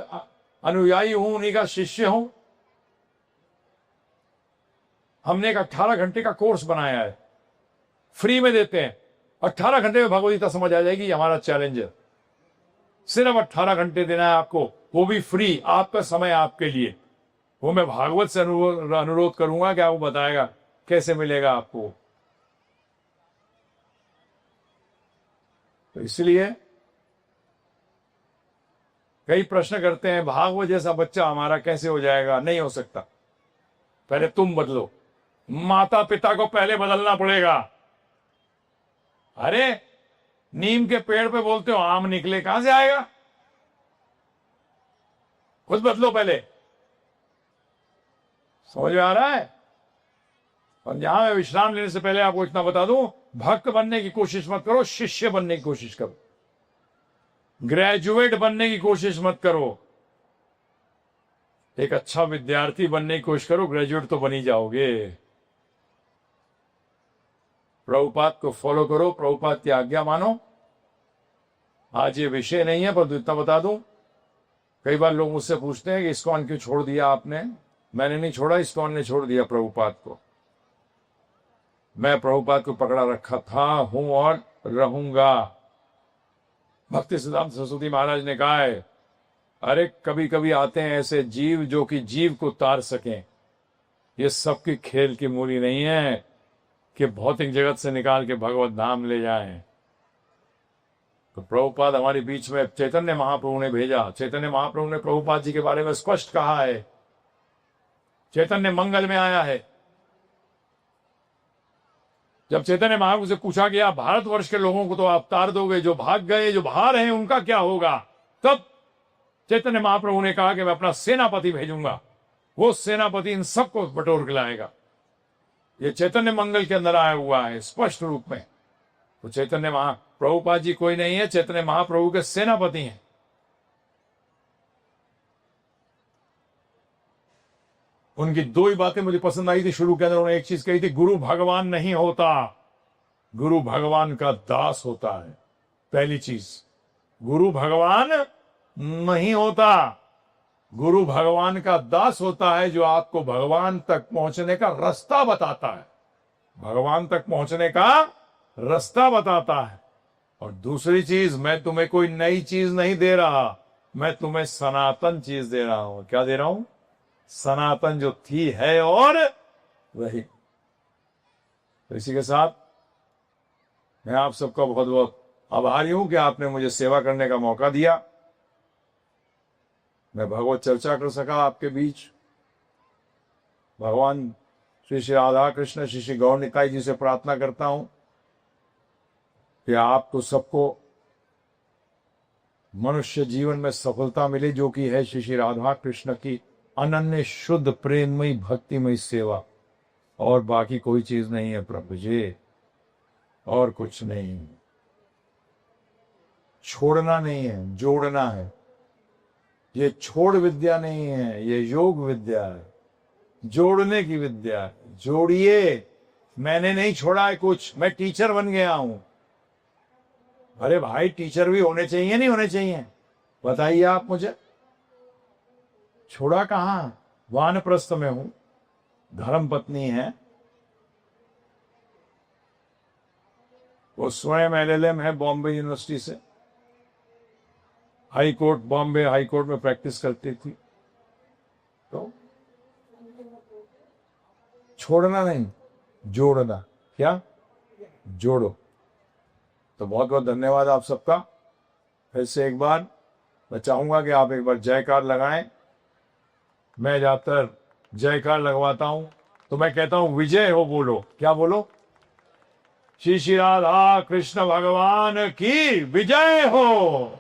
अनुयायी हूं, उन्हीं का शिष्य हूं। हमने एक 18 घंटे का कोर्स बनाया है, फ्री में देते हैं। 18 घंटे में भगवत गीता समझ आ जाएगी, हमारा चैलेंज है। सिर्फ 18 घंटे देना है आपको, वो भी फ्री, आपका समय आपके लिए। वो मैं भागवत से अनुरोध करूंगा कि आपको बताएगा कैसे मिलेगा आपको। तो इसलिए कई प्रश्न करते हैं, भागवत जैसा बच्चा हमारा कैसे हो जाएगा? नहीं हो सकता। पहले तुम बदलो, माता पिता को पहले बदलना पड़ेगा। अरे नीम के पेड़ पे बोलते हो आम निकले, कहां से आएगा? खुद बदलो पहले। समझ में आ रहा है? और यहां मैं विश्राम लेने से पहले आपको इतना बता दूं, भक्त बनने की कोशिश मत करो, शिष्य बनने की कोशिश करो। ग्रेजुएट बनने की कोशिश मत करो, एक अच्छा विद्यार्थी बनने की कोशिश करो। ग्रेजुएट तो बनी जाओगे। प्रभुपाद को फॉलो करो, प्रभुपाद की आज्ञा मानो। आज ये विषय नहीं है, पर इतना बता दूं, कई बार लोग मुझसे पूछते हैं कि इस्कॉन क्यों छोड़ दिया आपने? मैंने नहीं छोड़ा, इस्कॉन ने छोड़ दिया प्रभुपाद को। मैं प्रभुपाद को पकड़ा रखा था, हूं और रहूंगा। भक्ति सिद्धांत सरस्वती महाराज ने कहा है, अरे कभी कभी आते हैं ऐसे जीव जो कि जीव को तार सकें। ये सबकी खेल की मूली नहीं है कि भौतिक जगत से निकाल के भगवत धाम ले जाएं। तो प्रभुपाद हमारे बीच में चैतन्य महाप्रभु ने भेजा। चैतन्य महाप्रभु ने प्रभुपाद जी के बारे में स्पष्ट कहा है, चैतन्य मंगल में आया है। जब चैतन्य महाप्रभु से पूछा गया भारतवर्ष के लोगों को तो आप तार दोगे, जो भाग गए, जो बाहर हैं, उनका क्या होगा? तब चैतन्य महाप्रभु ने कहा कि मैं अपना सेनापति भेजूंगा, वो सेनापति इन सबको बटोर के लाएगा। ये चैतन्य मंगल के अंदर आया हुआ है स्पष्ट रूप में। तो चैतन्य प्रभुपाद जी कोई नहीं है, चैतन्य महाप्रभु के सेनापति हैं। उनकी 2 ही बातें मुझे पसंद आई थी शुरू के अंदर। उन्होंने एक चीज कही थी, गुरु भगवान नहीं होता, गुरु भगवान का दास होता है। पहली चीज, गुरु भगवान नहीं होता, गुरु भगवान का दास होता है, जो आपको भगवान तक पहुंचने का रास्ता बताता है। भगवान तक पहुंचने का रास्ता बताता है। और दूसरी चीज, मैं तुम्हें कोई नई चीज नहीं दे रहा, मैं तुम्हें सनातन चीज दे रहा हूं। क्या दे रहा हूं? सनातन, जो थी, है और वही। तो इसी के साथ मैं आप सबका बहुत बहुत आभारी हूं कि आपने मुझे सेवा करने का मौका दिया। मैं भगवत चर्चा कर सका आपके बीच। भगवान श्री श्री राधा कृष्ण श्री श्री गौर निताई जी से प्रार्थना करता हूं कि आपको सबको मनुष्य जीवन में सफलता मिले, जो कि है श्री श्री राधा कृष्ण की अनन्य शुद्ध प्रेममयी भक्तिमयी सेवा। और बाकी कोई चीज नहीं है प्रभु जी, और कुछ नहीं। छोड़ना नहीं है, जोड़ना है। ये छोड़ विद्या नहीं है, ये योग विद्या है, जोड़ने की विद्या है। जोड़िए। मैंने नहीं छोड़ा है कुछ, मैं टीचर बन गया हूं। अरे भाई, टीचर भी होने चाहिए, नहीं होने चाहिए? बताइए आप मुझे। छोड़ा कहां? वानप्रस्थ में हूं, धर्म पत्नी है, वो स्वयं LLM है बॉम्बे यूनिवर्सिटी से, high court, Bombay high court में प्रैक्टिस करती थी। तो छोड़ना नहीं, जोड़ना। क्या? जोड़ो। तो बहुत बहुत धन्यवाद आप सबका। फिर से एक बार मैं चाहूंगा कि आप एक बार जयकार लगाएं। मैं ज्यादातर जयकार लगवाता हूं, तो मैं कहता हूं विजय हो बोलो। क्या बोलो? श्री श्री राधा कृष्ण भगवान की विजय हो,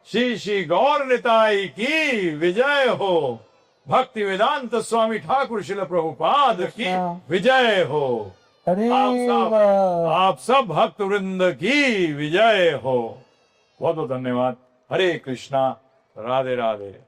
श्री श्री गौर निताई की विजय हो, भक्ति वेदांत स्वामी ठाकुर शिल प्रभुपाद की विजय हो, अरे आप सब भक्त वृंद की विजय हो। बहुत बहुत धन्यवाद। हरे कृष्णा, राधे राधे।